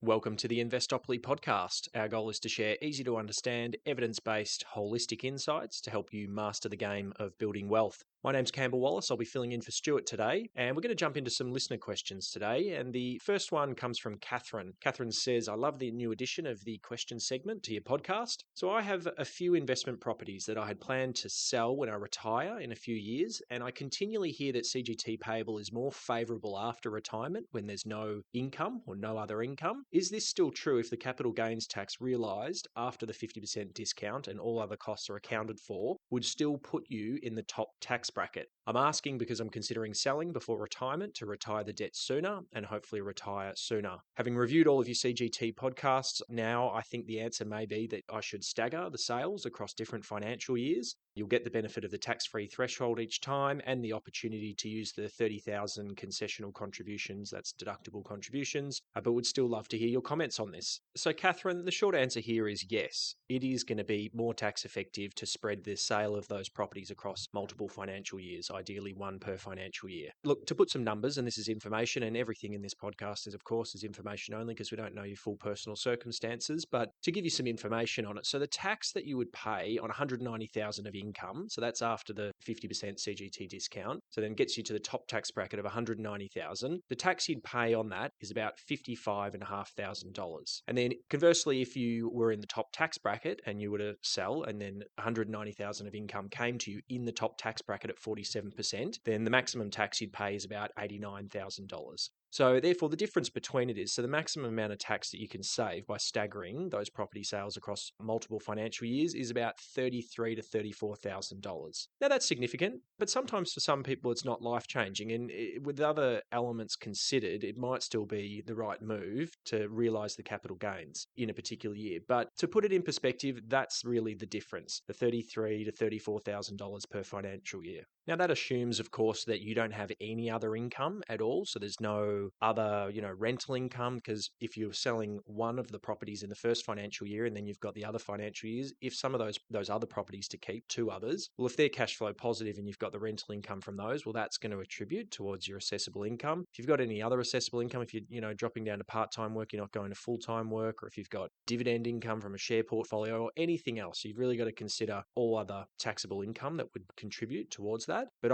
Welcome to the Investopoly podcast. Our goal is to share easy to understand, evidence-based, holistic insights to help you master the game of building wealth. My name's Campbell Wallace. I'll be filling in for Stuart today, and we're going to jump into some listener questions today. And the first one comes from Catherine. Catherine says, I love the new addition of the question segment to your podcast. So I have a few investment properties that I had planned to sell when I retire in a few years, and I continually hear that CGT payable is more favourable after retirement when there's no income or no other income. Is this still true if the capital gains tax realised after the 50% discount and all other costs are accounted for would still put you in the top tax bracket? I'm asking because I'm considering selling before retirement to retire the debt sooner and hopefully retire sooner. Having reviewed all of your CGT podcasts, now I think the answer may be that I should stagger the sales across different financial years. You'll get the benefit of the tax-free threshold each time and the opportunity to use the 30,000 concessional contributions, that's deductible contributions, but would still love to hear your comments on this. So Catherine, the short answer here is yes, it is going to be more tax effective to spread the sale of those properties across multiple financial years, ideally one per financial year. Look, to put some numbers, and this is information, and everything in this podcast is, of course, is information only because we don't know your full personal circumstances, but to give you some information on it. So the tax that you would pay on 190,000 of income, so that's after the 50% CGT discount, so then gets you to the top tax bracket of 190,000. The tax you'd pay on that is about $55,500. And then conversely, if you were in the top tax bracket and you were to sell and then 190,000 of income came to you in the top tax bracket at 47%, then the maximum tax you'd pay is about $89,000. So therefore, the difference between it is, so the maximum amount of tax that you can save by staggering those property sales across multiple financial years is about $33,000 to $34,000. Now that's significant, but sometimes for some people it's not life-changing, and with other elements considered, it might still be the right move to realise the capital gains in a particular year. But to put it in perspective, that's really the difference, the $33,000 to $34,000 per financial year. Now that assumes, of course, that you don't have any other income at all. So there's no other, rental income, because if you're selling one of the properties in the first financial year and then you've got the other financial years, if some of those other properties to keep, two others, well, if they're cash flow positive and you've got the rental income from those, well, that's going to attribute towards your assessable income. If you've got any other assessable income, if you're dropping down to part-time work, you're not going to full-time work, or if you've got dividend income from a share portfolio or anything else, you've really got to consider all other taxable income that would contribute towards that. But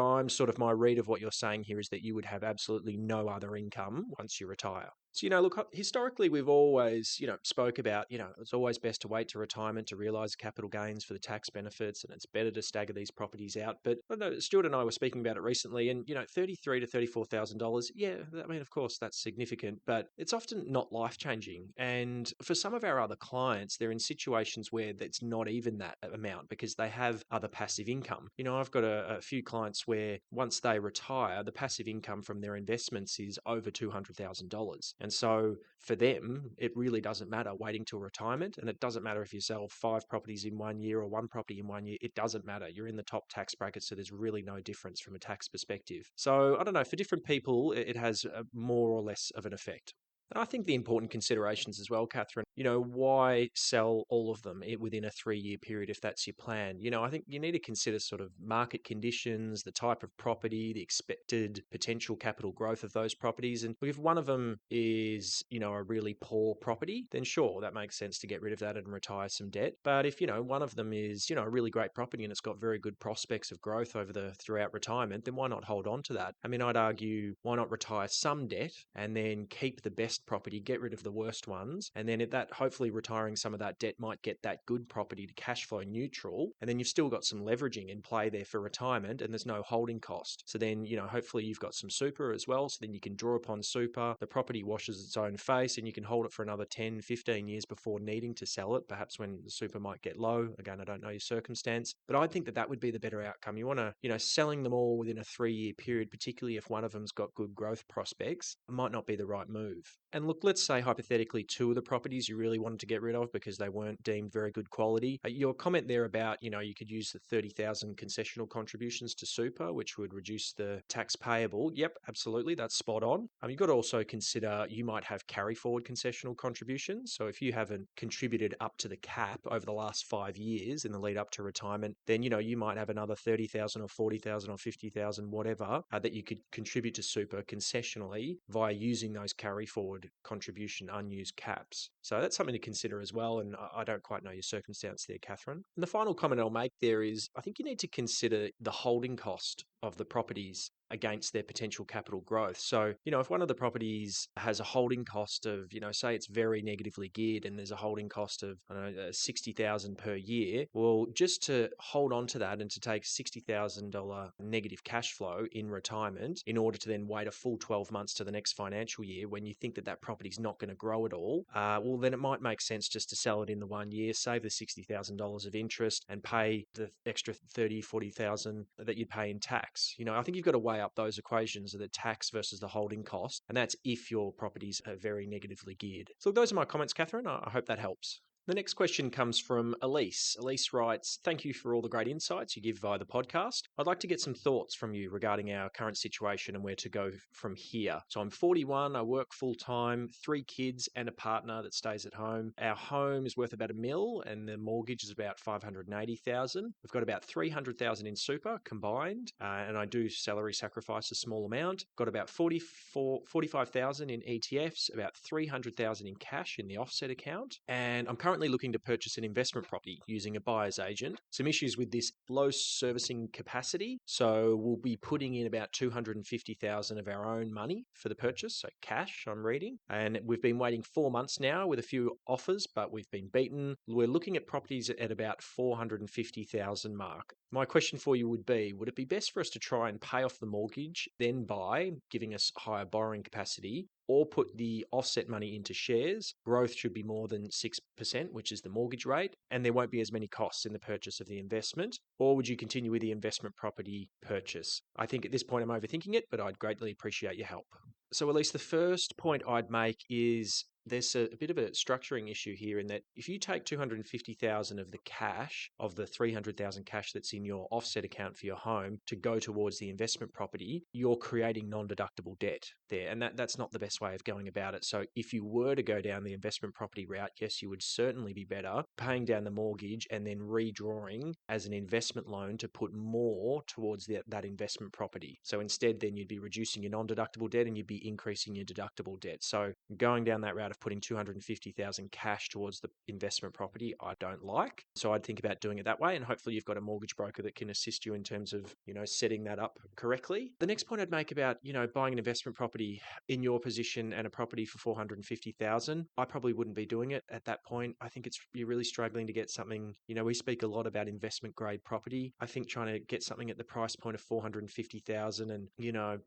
my read of what you're saying here is that you would have absolutely no other income once you retire. So, look, historically, we've always, spoke about, it's always best to wait to retirement to realise capital gains for the tax benefits, and it's better to stagger these properties out. But I know Stuart and I were speaking about it recently, and, $33,000 to $34,000, yeah, I mean, of course, that's significant, but it's often not life-changing. And for some of our other clients, they're in situations where it's not even that amount because they have other passive income. I've got a few clients where once they retire, the passive income from their investments is over $200,000. And so for them, it really doesn't matter waiting till retirement. And it doesn't matter if you sell 5 properties in 1 year or 1 property in 1 year. It doesn't matter. You're in the top tax bracket, so there's really no difference from a tax perspective. So I don't know, for different people, it has more or less of an effect. And I think the important considerations as well, Catherine, why sell all of them within a 3-year period if that's your plan? I think you need to consider sort of market conditions, the type of property, the expected potential capital growth of those properties. And if one of them is, a really poor property, then sure, that makes sense to get rid of that and retire some debt. But if, one of them is, a really great property and it's got very good prospects of growth throughout retirement, then why not hold on to that? I mean, I'd argue, why not retire some debt and then keep the best property, get rid of the worst ones, and then if that, hopefully retiring some of that debt might get that good property to cash flow neutral, and then you've still got some leveraging in play there for retirement and there's no holding cost. So then, hopefully you've got some super as well, so then you can draw upon super, the property washes its own face and you can hold it for another 10, 15 years before needing to sell it, perhaps when the super might get low. Again, I don't know your circumstance, but I think that would be the better outcome. You want to, selling them all within a 3-year period, particularly if one of them's got good growth prospects, might not be the right move. And look, let's say hypothetically 2 of the properties you really wanted to get rid of because they weren't deemed very good quality. Your comment there about, you could use the 30,000 concessional contributions to super, which would reduce the tax payable. Yep, absolutely. That's spot on. You've got to also consider you might have carry forward concessional contributions. So if you haven't contributed up to the cap over the last 5 years in the lead up to retirement, then, you might have another 30,000 or 40,000 or 50,000, whatever, that you could contribute to super concessionally via using those carry forward forward contribution unused caps. So that's something to consider as well. And I don't quite know your circumstance there, Catherine. And the final comment I'll make there is I think you need to consider the holding cost of the properties against their potential capital growth. So, if one of the properties has a holding cost of, say it's very negatively geared and there's a holding cost of, I don't know, 60,000 per year, well, just to hold on to that and to take $60,000 negative cash flow in retirement in order to then wait a full 12 months to the next financial year when you think that that property's not going to grow at all, well, then it might make sense just to sell it in the 1 year, save the $60,000 of interest and pay the extra 30, 40,000 that you'd pay in tax. I think you've got to weigh up those equations of the tax versus the holding cost, and that's if your properties are very negatively geared. So those are my comments, Catherine. I hope that helps. The next question comes from Elise. Elise writes, "Thank you for all the great insights you give via the podcast. I'd like to get some thoughts from you regarding our current situation and where to go from here. So I'm 41, I work full time, 3 kids and a partner that stays at home. Our home is worth about $1 million and the mortgage is about $580,000. We've got about $300,000 in super combined, and I do salary sacrifice a small amount. Got about $45,000 in ETFs, about $300,000 in cash in the offset account, and I'm currently looking to purchase an investment property using a buyer's agent. Some issues with this: low servicing capacity. So we'll be putting in about $250,000 of our own money for the purchase. So cash, I'm reading. And we've been waiting 4 months now with a few offers, but we've been beaten. We're looking at properties at about $450,000 mark. My question for you would it be best for us to try and pay off the mortgage, then buy, giving us higher borrowing capacity, or put the offset money into shares? Growth should be more than 6%, which is the mortgage rate, and there won't be as many costs in the purchase of the investment. Or would you continue with the investment property purchase? I think at this point I'm overthinking it, but I'd greatly appreciate your help. So at least the first point I'd make is there's a bit of a structuring issue here in that if you take $250,000 of the cash, of the $300,000 cash that's in your offset account for your home to go towards the investment property, you're creating non-deductible debt there. And that's not the best way of going about it. So if you were to go down the investment property route, yes, you would certainly be better paying down the mortgage and then redrawing as an investment loan to put more towards that investment property. So instead, then you'd be reducing your non-deductible debt and you'd be increasing your deductible debt. So going down that route of putting $250,000 cash towards the investment property, I don't like. So I'd think about doing it that way, and hopefully you've got a mortgage broker that can assist you in terms of, setting that up correctly. The next point I'd make about, buying an investment property in your position and a property for $450,000, I probably wouldn't be doing it at that point. I think you're really struggling to get something, we speak a lot about investment grade property. I think trying to get something at the price point of $450,000 and,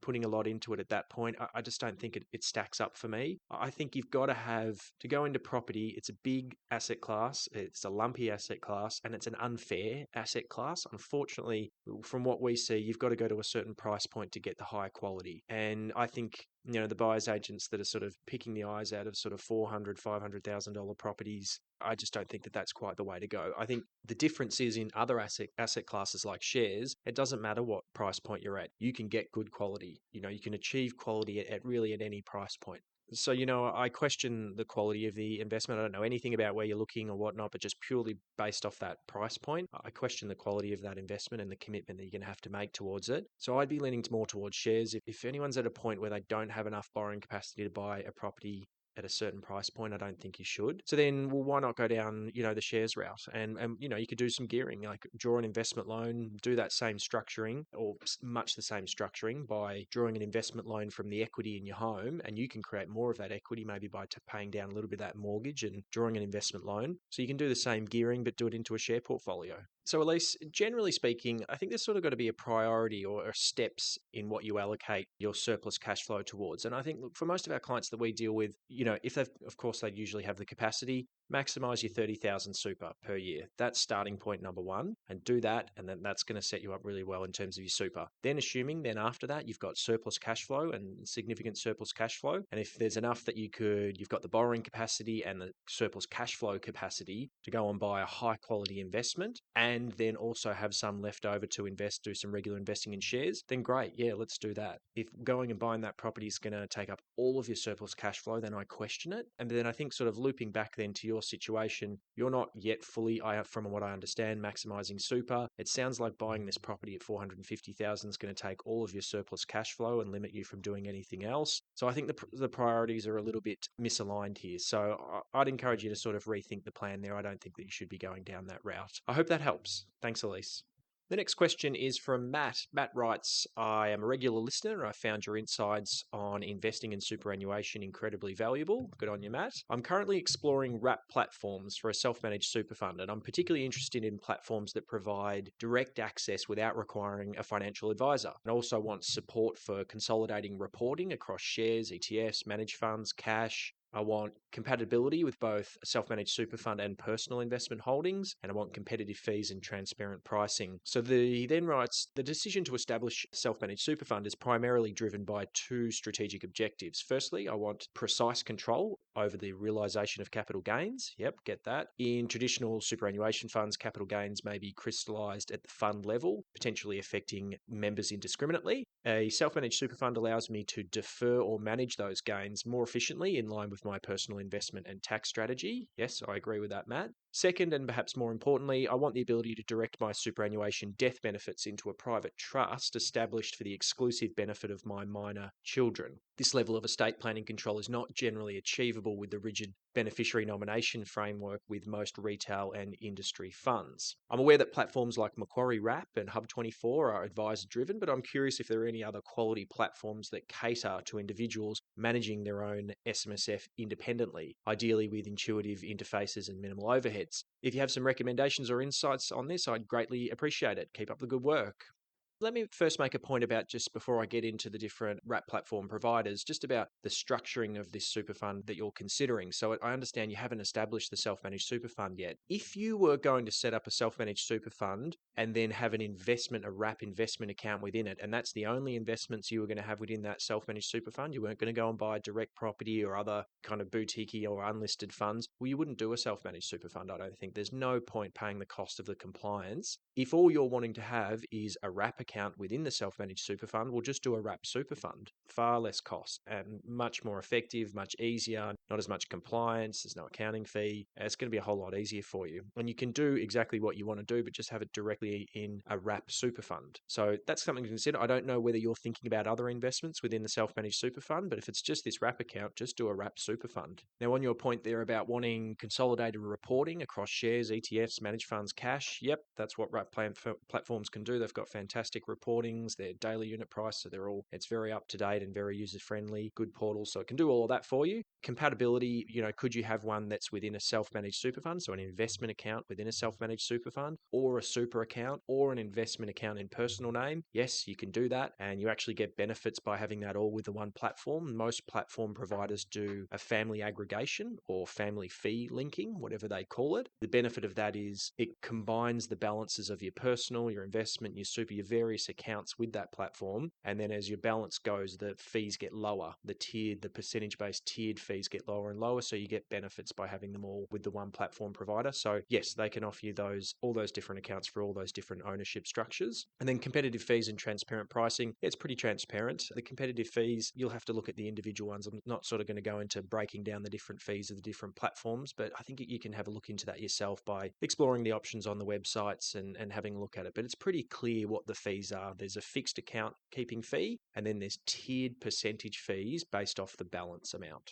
putting a lot into it at that point, I just don't think it stacks up for me. I think you've got to go into property. It's a big asset class, it's a lumpy asset class, and it's an unfair asset class. Unfortunately, from what we see, you've got to go to a certain price point to get the high quality. And I think the buyer's agents that are sort of picking the eyes out of sort of $400,000, $500,000 properties, I just don't think that that's quite the way to go. I think the difference is in other asset classes like shares, it doesn't matter what price point you're at. You can get good quality. You can achieve quality at really at any price point. So, I question the quality of the investment. I don't know anything about where you're looking or whatnot, but just purely based off that price point, I question the quality of that investment and the commitment that you're going to have to make towards it. So I'd be leaning more towards shares. If anyone's at a point where they don't have enough borrowing capacity to buy a property at a certain price point, I don't think you should. So then, well, why not go down, the shares route? And you could do some gearing, like draw an investment loan, do that same structuring or much the same structuring by drawing an investment loan from the equity in your home, and you can create more of that equity maybe by paying down a little bit of that mortgage and drawing an investment loan. So you can do the same gearing, but do it into a share portfolio. So Elise, generally speaking, I think there's sort of got to be a priority or steps in what you allocate your surplus cash flow towards. And I think, look, for most of our clients that we deal with, if they usually have the capacity, maximize your 30,000 super per year. That's starting point number one, and do that. And then that's going to set you up really well in terms of your super. Then after that, you've got surplus cash flow and significant surplus cash flow. And if there's enough that you've got the borrowing capacity and the surplus cash flow capacity to go and buy a high quality investment, and and then also have some left over to invest, do some regular investing in shares, then great, yeah, let's do that. If going and buying that property is going to take up all of your surplus cash flow, then I question it. And then I think sort of looping back then to your situation, you're not yet fully, from what I understand, maximizing super. It sounds like buying this property at 450,000 is going to take all of your surplus cash flow and limit you from doing anything else. So I think the priorities are a little bit misaligned here. So I'd encourage you to sort of rethink the plan there. I don't think that you should be going down that route. I hope that helps. Thanks, Elise. The next question is from Matt. Matt writes, I am a regular listener and I found your insights on investing in superannuation incredibly valuable. Good on you, Matt. I'm currently exploring wrap platforms for a self-managed super fund, and I'm particularly interested in platforms that provide direct access without requiring a financial advisor. I also want support for consolidating reporting across shares, ETFs, managed funds, cash. I want compatibility with both a self-managed super fund and personal investment holdings, and I want competitive fees and transparent pricing. So he then writes, the decision to establish a self-managed super fund is primarily driven by two strategic objectives. Firstly, I want precise control over the realization of capital gains. Yep, get that. In traditional superannuation funds, capital gains may be crystallized at the fund level, potentially affecting members indiscriminately. A self-managed super fund allows me to defer or manage those gains more efficiently in line with my personal investment and tax strategy. Yes, I agree with that, Matt. Second, and perhaps more importantly, I want the ability to direct my superannuation death benefits into a private trust established for the exclusive benefit of my minor children. This level of estate planning control is not generally achievable with the rigid beneficiary nomination framework with most retail and industry funds. I'm aware that platforms like Macquarie Wrap and Hub24 are advisor-driven, but I'm curious if there are any other quality platforms that cater to individuals managing their own SMSF independently, ideally with intuitive interfaces and minimal overheads. If you have some recommendations or insights on this, I'd greatly appreciate it. Keep up the good work. Let me first make a point about, just before I get into the different wrap platform providers, just about the structuring of this super fund that you're considering. So I understand you haven't established the self-managed super fund yet. If you were going to set up a self-managed super fund and then have a wrap investment account within it, and that's the only investments you were going to have within that self-managed super fund, you weren't going to go and buy direct property or other kind of boutique or unlisted funds, well, you wouldn't do a self-managed super fund, I don't think. There's no point paying the cost of the compliance. If all you're wanting to have is a wrap account within the self-managed super fund, we'll just do a wrap super fund. Far less cost and much more effective, much easier, not as much compliance, there's no accounting fee. It's going to be a whole lot easier for you. And you can do exactly what you want to do, but just have it directly in a wrap super fund. So that's something to consider. I don't know whether you're thinking about other investments within the self-managed super fund, but if it's just this wrap account, just do a wrap super fund. Now, on your point there about wanting consolidated reporting across shares, ETFs, managed funds, cash, yep, that's what wrap platforms can do. They've got fantastic reportings, their daily unit price, so it's very up to date and very user friendly, good portal, so it can do all of that for you. Compatibility, could you have one that's within a self-managed super fund, so an investment account within a self-managed super fund, or a super account, or an investment account in personal name? Yes, you can do that, and you actually get benefits by having that all with the one platform. Most platform providers do a family aggregation or family fee linking, whatever they call it. The benefit of that is it combines the balances of your personal, your investment, your super, your various accounts with that platform, and then as your balance goes, the fees get lower. The percentage-based tiered fees get lower and lower, so you get benefits by having them all with the one platform provider. So yes, they can offer you all those different accounts for all those different ownership structures. And then competitive fees and transparent pricing. It's pretty transparent. The competitive fees, you'll have to look at the individual ones. I'm not sort of going to go into breaking down the different fees of the different platforms, but I think you can have a look into that yourself by exploring the options on the websites and having a look at it. But it's pretty clear what the fees are. There's a fixed account keeping fee, and then there's tiered percentage fees based off the balance amount.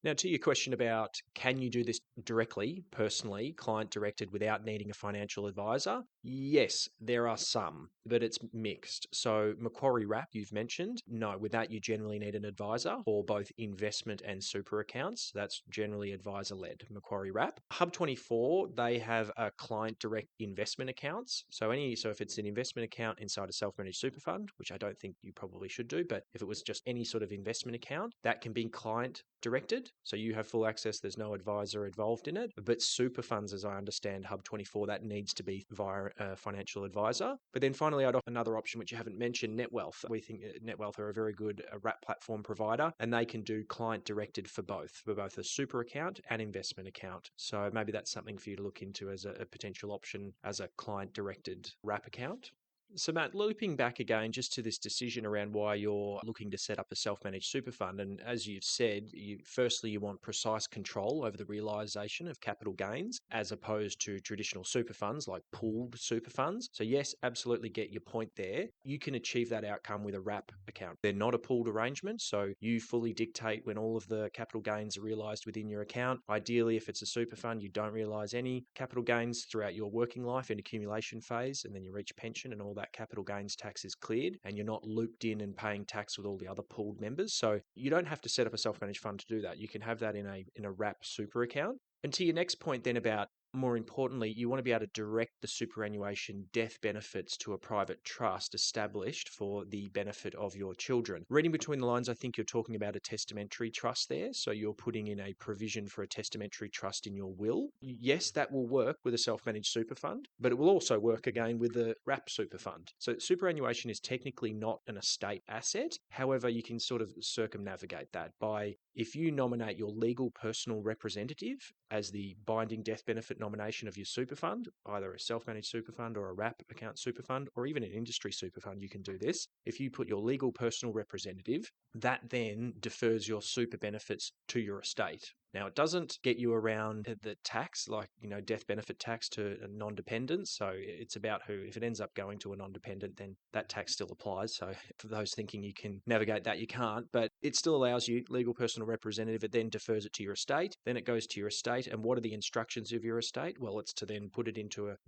Now, to your question about can you do this directly, personally, client-directed without needing a financial advisor? Yes, there are some, but it's mixed. So Macquarie Wrap, you've mentioned. No, with that, you generally need an advisor for both investment and super accounts. That's generally advisor-led, Macquarie Wrap. Hub24, they have a client-direct investment accounts. So if it's an investment account inside a self-managed super fund, which I don't think you probably should do, but if it was just any sort of investment account, that can be client-directed. So you have full access, there's no advisor involved in it. But super funds, as I understand Hub24, that needs to be via a financial advisor. But then finally, I'd offer another option, which you haven't mentioned, NetWealth. We think NetWealth are a very good wrap platform provider, and they can do client directed for both a super account and investment account. So maybe that's something for you to look into as a potential option as a client directed wrap account. So Matt, looping back again just to this decision around why you're looking to set up a self-managed super fund. And as you've said, firstly, you want precise control over the realisation of capital gains as opposed to traditional super funds like pooled super funds. So yes, absolutely get your point there. You can achieve that outcome with a wrap account. They're not a pooled arrangement, so you fully dictate when all of the capital gains are realised within your account. Ideally, if it's a super fund, you don't realise any capital gains throughout your working life and accumulation phase, and then you reach pension and all that capital gains tax is cleared, and you're not looped in and paying tax with all the other pooled members. So you don't have to set up a self-managed fund to do that. You can have that in a wrap super account. And to your next point then about, more importantly, you want to be able to direct the superannuation death benefits to a private trust established for the benefit of your children. Reading between the lines, I think you're talking about a testamentary trust there. So you're putting in a provision for a testamentary trust in your will. Yes, that will work with a self-managed super fund, but it will also work again with the wrap super fund. So superannuation is technically not an estate asset. However, you can sort of circumnavigate that by, if you nominate your legal personal representative as the binding death benefit nomination of your super fund, either a self-managed super fund or a wrap account super fund, or even an industry super fund, you can do this. If you put your legal personal representative, that then defers your super benefits to your estate. Now, it doesn't get you around the tax, like, death benefit tax to non-dependents. So it's about who, if it ends up going to a non-dependent, then that tax still applies. So for those thinking you can navigate that, you can't, but it still allows you legal personal representative. It then defers it to your estate. Then it goes to your estate. And what are the instructions of your estate? Well, it's to then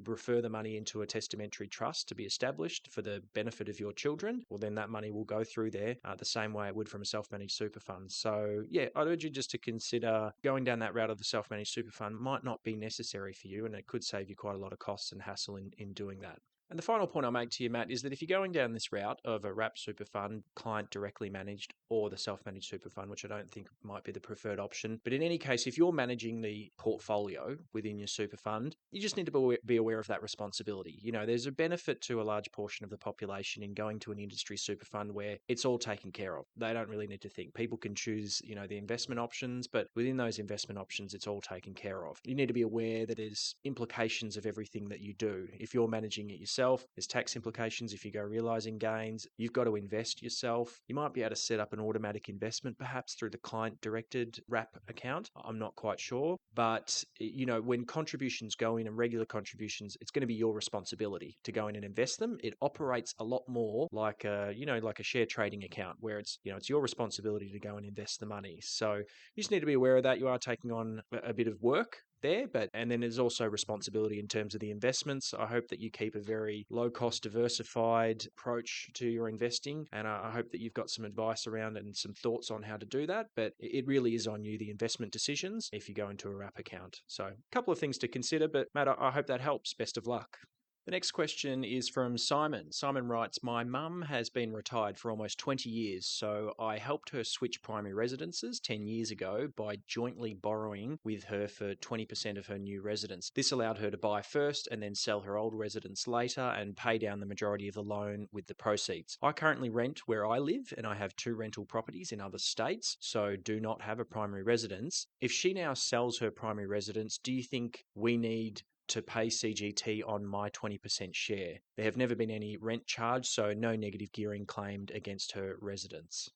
refer the money into a testamentary trust to be established for the benefit of your children. Well, then that money will go through there the same way it would from a self-managed super fund. So yeah, I'd urge you just to consider going down that route of the self-managed super fund. Might not be necessary for you, and it could save you quite a lot of costs and hassle in doing that. And the final point I'll make to you, Matt, is that if you're going down this route of a wrap super fund, client directly managed, or the self-managed super fund, which I don't think might be the preferred option, but in any case, if you're managing the portfolio within your super fund, you just need to be aware of that responsibility. There's a benefit to a large portion of the population in going to an industry super fund where it's all taken care of. They don't really need to think. People can choose, the investment options, but within those investment options, it's all taken care of. You need to be aware that there's implications of everything that you do. If you're managing it yourself, there's tax implications. If you go realizing gains, you've got to invest yourself. You might be able to set up an automatic investment perhaps through the client directed wrap account. I'm not quite sure, but when contributions go in and regular contributions, it's going to be your responsibility to go in and invest them. It operates a lot more like a share trading account where it's your responsibility to go and invest the money. So you just need to be aware of that. You are taking on a bit of work there, and then there's also responsibility in terms of the investments. I hope that you keep a very low cost, diversified approach to your investing, and I hope that you've got some advice around and some thoughts on how to do that. But it really is on you, the investment decisions, if you go into a wrap account. So a couple of things to consider, but Matt, I hope that helps. Best of luck. The next question is from Simon. Simon writes, my mum has been retired for almost 20 years, so I helped her switch primary residences 10 years ago by jointly borrowing with her for 20% of her new residence. This allowed her to buy first and then sell her old residence later and pay down the majority of the loan with the proceeds. I currently rent where I live and I have 2 rental properties in other states, so do not have a primary residence. If she now sells her primary residence, do you think we need to pay CGT on my 20% share? There have never been any rent charged, so no negative gearing claimed against her residence.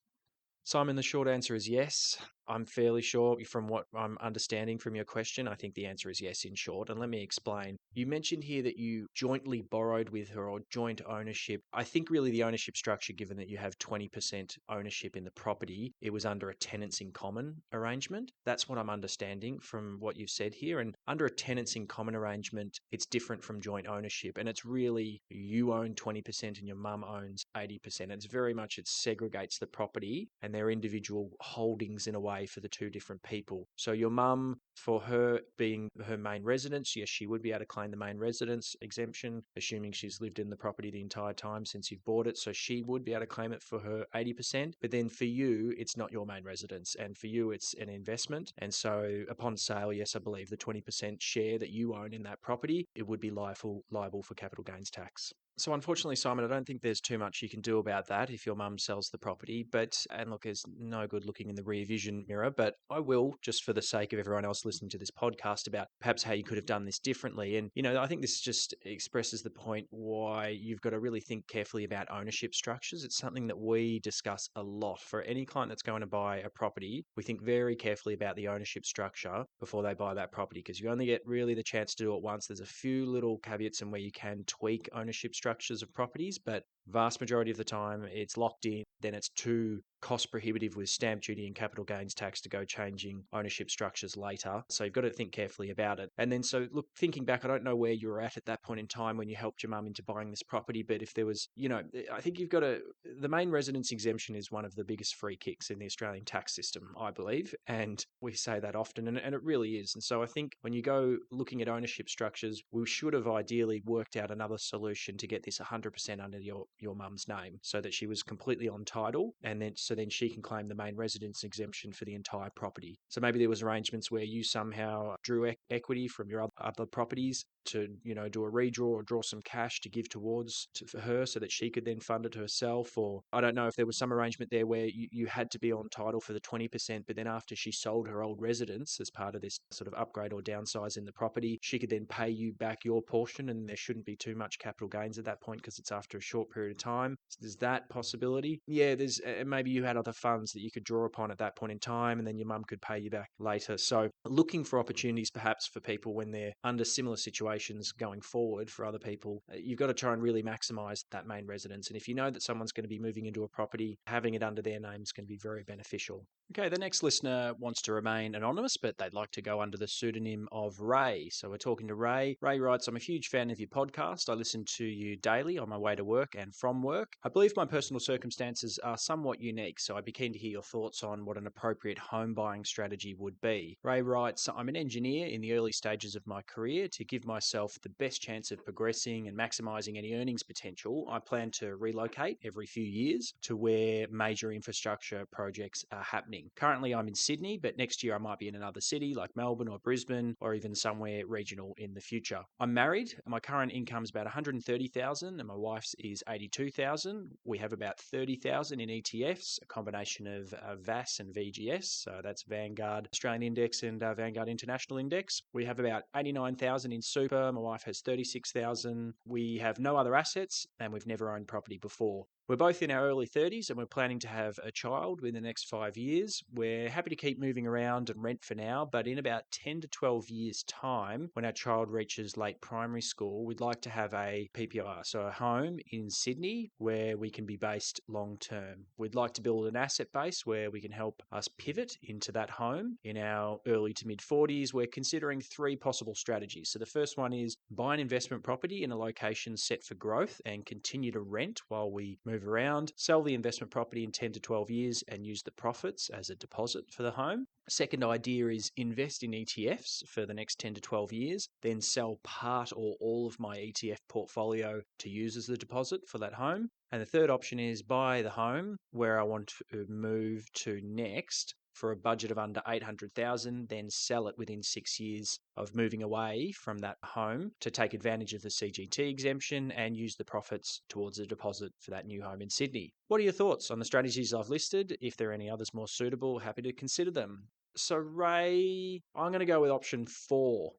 Simon, the short answer is yes. I'm fairly sure from what I'm understanding from your question, I think the answer is yes in short. And let me explain. You mentioned here that you jointly borrowed with her or joint ownership. I think really the ownership structure, given that you have 20% ownership in the property, it was under a tenants in common arrangement. That's what I'm understanding from what you've said here. And under a tenants in common arrangement, it's different from joint ownership. And it's really you own 20% and your mum owns 80%. It's very much, it segregates the property and their individual holdings in a way way for the two different people. So your mum, for her being her main residence, yes, she would be able to claim the main residence exemption, assuming she's lived in the property the entire time since you've bought it. So she would be able to claim it for her 80%. But then for you, it's not your main residence. And for you, it's an investment. And so upon sale, yes, I believe the 20% share that you own in that property, it would be liable for capital gains tax. So unfortunately, Simon, I don't think there's too much you can do about that if your mum sells the property. And look, there's no good looking in the rear vision mirror, but I will, just for the sake of everyone else listening to this podcast, about perhaps how you could have done this differently. And, I think this just expresses the point why you've got to really think carefully about ownership structures. It's something that we discuss a lot. For any client that's going to buy a property, we think very carefully about the ownership structure before they buy that property, because you only get really the chance to do it once. There's a few little caveats in where you can tweak ownership structures of properties, but vast majority of the time it's locked in. Then it's too cost prohibitive with stamp duty and capital gains tax to go changing ownership structures later. So you've got to think carefully about it. And then, so look, thinking back, I don't know where you were at that point in time when you helped your mum into buying this property, but if there was, I think you've got to, the main residence exemption is one of the biggest free kicks in the Australian tax system, I believe. And we say that often, and it really is. And so I think when you go looking at ownership structures, we should have ideally worked out another solution to get this 100% under your mum's name so that she was completely on title, and then she can claim the main residence exemption for the entire property. So maybe there was arrangements where you somehow drew equity from your other properties to, do a redraw or draw some cash to give for her so that she could then fund it herself. Or I don't know if there was some arrangement there where you had to be on title for the 20%, but then after she sold her old residence as part of this sort of upgrade or downsize in the property, she could then pay you back your portion, and there shouldn't be too much capital gains at that point because it's after a short period of time. So there's that possibility. Yeah, there's maybe you had other funds that you could draw upon at that point in time, and then your mum could pay you back later. So looking for opportunities perhaps for people when they're under similar situations going forward for other people, you've got to try and really maximize that main residence. And if you know that someone's going to be moving into a property, having it under their name is going to be very beneficial. Okay, the next listener wants to remain anonymous, but they'd like to go under the pseudonym of Ray. So we're talking to Ray. Ray writes, I'm a huge fan of your podcast. I listen to you daily on my way to work and from work. I believe my personal circumstances are somewhat unique, so I'd be keen to hear your thoughts on what an appropriate home buying strategy would be. Ray writes, I'm an engineer in the early stages of my career. To give myself the best chance of progressing and maximising any earnings potential, I plan to relocate every few years to where major infrastructure projects are happening. Currently, I'm in Sydney, but next year I might be in another city like Melbourne or Brisbane, or even somewhere regional in the future. I'm married. My current income is about $130,000 and my wife's is $82,000. We have about $30,000 in ETFs, a combination of VAS and VGS. So that's Vanguard Australian Index and Vanguard International Index. We have about $89,000 in super. My wife has $36,000. We have no other assets and we've never owned property before. We're both in our early 30s and we're planning to have a child within the next 5 years. We're happy to keep moving around and rent for now, but in about 10 to 12 years' time, when our child reaches late primary school, we'd like to have a PPR, so a home in Sydney where we can be based long term. We'd like to build an asset base where we can help us pivot into that home in our early to mid 40s. We're considering 3 possible strategies. So the first one is buy an investment property in a location set for growth and continue to rent while we move around, sell the investment property in 10 to 12 years and use the profits as a deposit for the home. Second idea is invest in ETFs for the next 10 to 12 years, then sell part or all of my ETF portfolio to use as the deposit for that home. And the third option is buy the home where I want to move to next for a budget of under $800,000, then sell it within 6 years of moving away from that home to take advantage of the CGT exemption and use the profits towards a deposit for that new home in Sydney. What are your thoughts on the strategies I've listed? If there are any others more suitable, happy to consider them. So Ray, I'm going to go with option 4,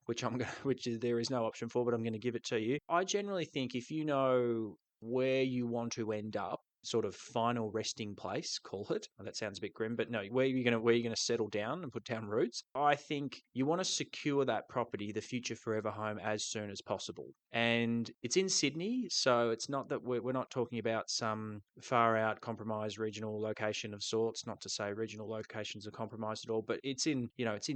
there is no option 4, but I'm going to give it to you. I generally think if you know where you want to end up, sort of final resting place, call it. Well, that sounds a bit grim, but no, where you're going to settle down and put down roots. I think you want to secure that property, the future forever home, as soon as possible. And it's in Sydney, so it's not that we're not talking about some far out compromised regional location of sorts. Not to say regional locations are compromised at all, but it's in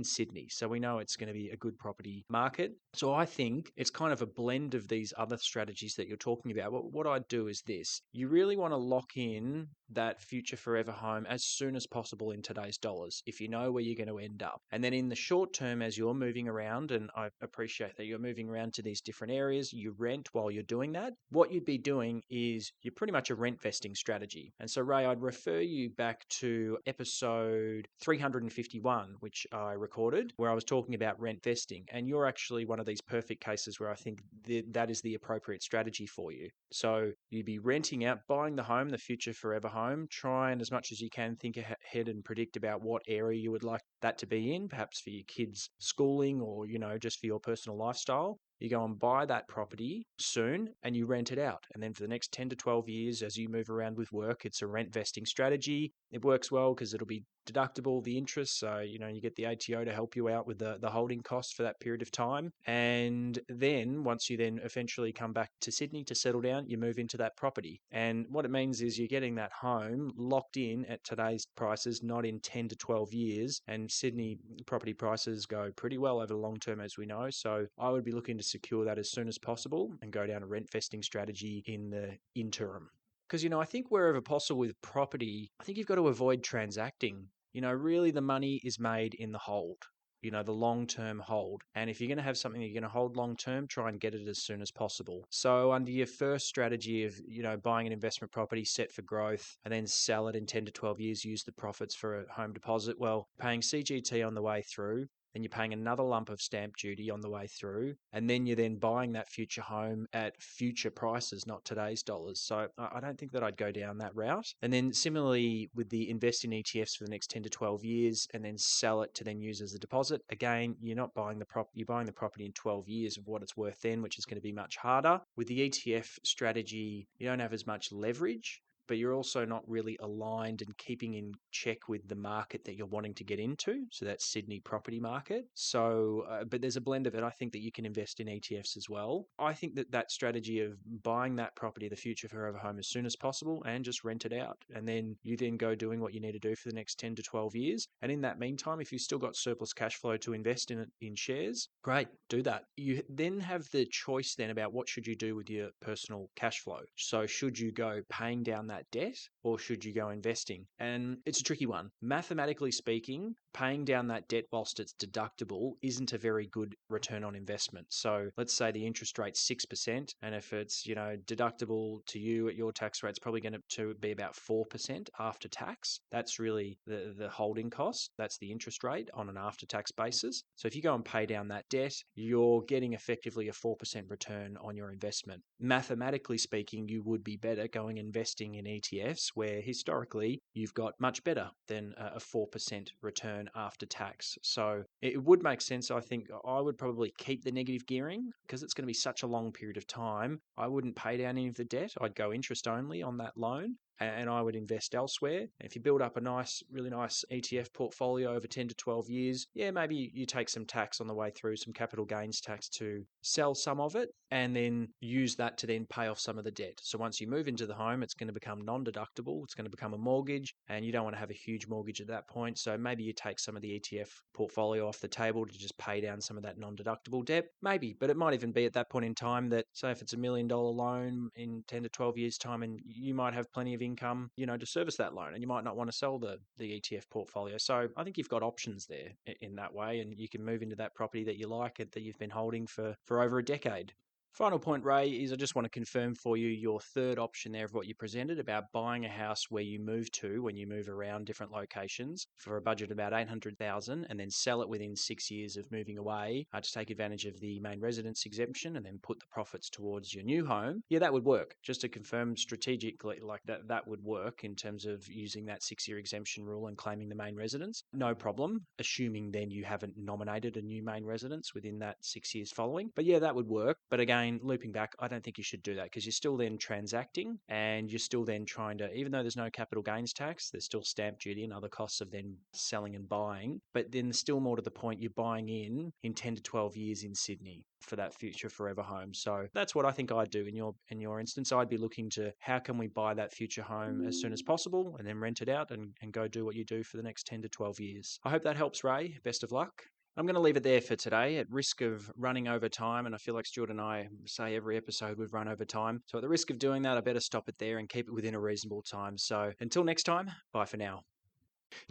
Sydney, so we know it's going to be a good property market. So I think it's kind of a blend of these other strategies that you're talking about. What I'd do is this: you really want to lock in that future forever home as soon as possible in today's dollars, if you know where you're going to end up. And then in the short term, as you're moving around, and I appreciate that you're moving around to these different areas, you rent while you're doing that. What you'd be doing is you're pretty much a rent vesting strategy. And so, Ray, I'd refer you back to episode 351, which I recorded, where I was talking about rent vesting. And you're actually one of these perfect cases where I think that is the appropriate strategy for you. So you'd be renting out, buying the home, the future forever home, try and as much as you can think ahead and predict about what area you would like that to be in, perhaps for your kids' schooling or, just for your personal lifestyle. You go and buy that property soon and you rent it out. And then for the next 10 to 12 years, as you move around with work, it's a rent vesting strategy. It works well because it'll be deductible, the interest. So, you get the ATO to help you out with the holding costs for that period of time. And then once you then eventually come back to Sydney to settle down, you move into that property. And what it means is you're getting that home locked in at today's prices, not in 10 to 12 years. And Sydney property prices go pretty well over the long term, as we know. So I would be looking to secure that as soon as possible and go down a rent vesting strategy in the interim. Because, I think wherever possible with property, I think you've got to avoid transacting. Really the money is made in the hold, the long-term hold. And if you're going to have something that you're going to hold long-term, try and get it as soon as possible. So under your first strategy of, buying an investment property set for growth and then sell it in 10 to 12 years, use the profits for a home deposit, well, paying CGT on the way through, then you're paying another lump of stamp duty on the way through, and then you're then buying that future home at future prices, not today's dollars. So I don't think that I'd go down that route. And then similarly with the invest in ETFs for the next 10 to 12 years and then sell it to then use as a deposit. Again, you're not buying you're buying the property in 12 years of what it's worth then, which is going to be much harder. With the ETF strategy, you don't have as much leverage, but you're also not really aligned and keeping in check with the market that you're wanting to get into. So that's Sydney property market. So, but there's a blend of it. I think that you can invest in ETFs as well. I think that strategy of buying that property, the future forever home, as soon as possible and just rent it out. And then you then go doing what you need to do for the next 10 to 12 years. And in that meantime, if you've still got surplus cash flow to invest in it in shares, great, do that. You then have the choice then about what should you do with your personal cash flow. So should you go paying down that debt or should you go investing? And it's a tricky one. Mathematically speaking, paying down that debt whilst it's deductible isn't a very good return on investment. So let's say the interest rate's 6%, and if it's, deductible to you at your tax rate, it's probably going to be about 4% after tax. That's really the holding cost. That's the interest rate on an after-tax basis. So if you go and pay down that debt, you're getting effectively a 4% return on your investment. Mathematically speaking, you would be better going investing in ETFs where historically you've got much better than a 4% return after tax. So it would make sense. I think I would probably keep the negative gearing because it's going to be such a long period of time. I wouldn't pay down any of the debt. I'd go interest only on that loan, and I would invest elsewhere. If you build up a really nice ETF portfolio over 10 to 12 years, maybe you take some tax on the way through, some capital gains tax to sell some of it, and then use that to then pay off some of the debt. So once you move into the home, it's going to become non-deductible. It's going to become a mortgage, and you don't want to have a huge mortgage at that point. So maybe you take some of the ETF portfolio off the table to just pay down some of that non-deductible debt. Maybe, but it might even be at that point in time that, say if it's $1 million loan in 10 to 12 years time, and you might have plenty of income, to service that loan, and you might not want to sell the ETF portfolio. So I think you've got options there in that way, and you can move into that property that you like and that you've been holding for over a decade. Final point, Ray, is I just want to confirm for you your third option there of what you presented about buying a house where you move to when you move around different locations for a budget of about $800,000 and then sell it within 6 years of moving away to take advantage of the main residence exemption and then put the profits towards your new home. Yeah, that would work. Just to confirm strategically, like that would work in terms of using that 6-year exemption rule and claiming the main residence. No problem, assuming then you haven't nominated a new main residence within that 6 years following. But yeah, that would work. But again, looping back, I don't think you should do that because you're still then transacting and you're still then trying to, even though there's no capital gains tax, there's still stamp duty and other costs of then selling and buying. But then still more to the point, you're buying in 10 to 12 years in Sydney for that future forever home. So that's what I think I'd do in your instance. I'd be looking to how can we buy that future home as soon as possible and then rent it out and go do what you do for the next 10 to 12 years. I hope that helps, Ray. Best of luck. I'm going to leave it there for today at risk of running over time. And I feel like Stuart and I say every episode we've run over time. So at the risk of doing that, I better stop it there and keep it within a reasonable time. So until next time, bye for now.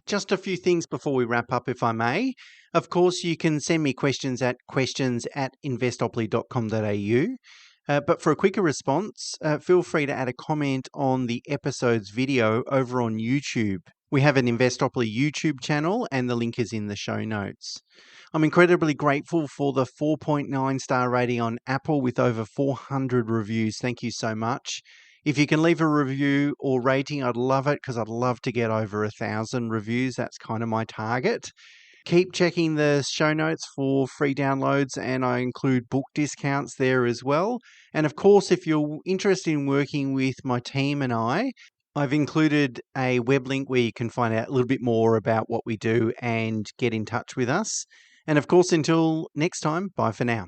Just a few things before we wrap up, if I may. Of course, you can send me questions at investopoly.com.au. But for a quicker response, feel free to add a comment on the episode's video over on YouTube. We have an Investopoly YouTube channel and the link is in the show notes. I'm incredibly grateful for the 4.9 star rating on Apple with over 400 reviews. Thank you so much. If you can leave a review or rating, I'd love it because I'd love to get over 1,000 reviews. That's kind of my target. Keep checking the show notes for free downloads, and I include book discounts there as well. And of course, if you're interested in working with my team and I've included a web link where you can find out a little bit more about what we do and get in touch with us. And of course, until next time, bye for now.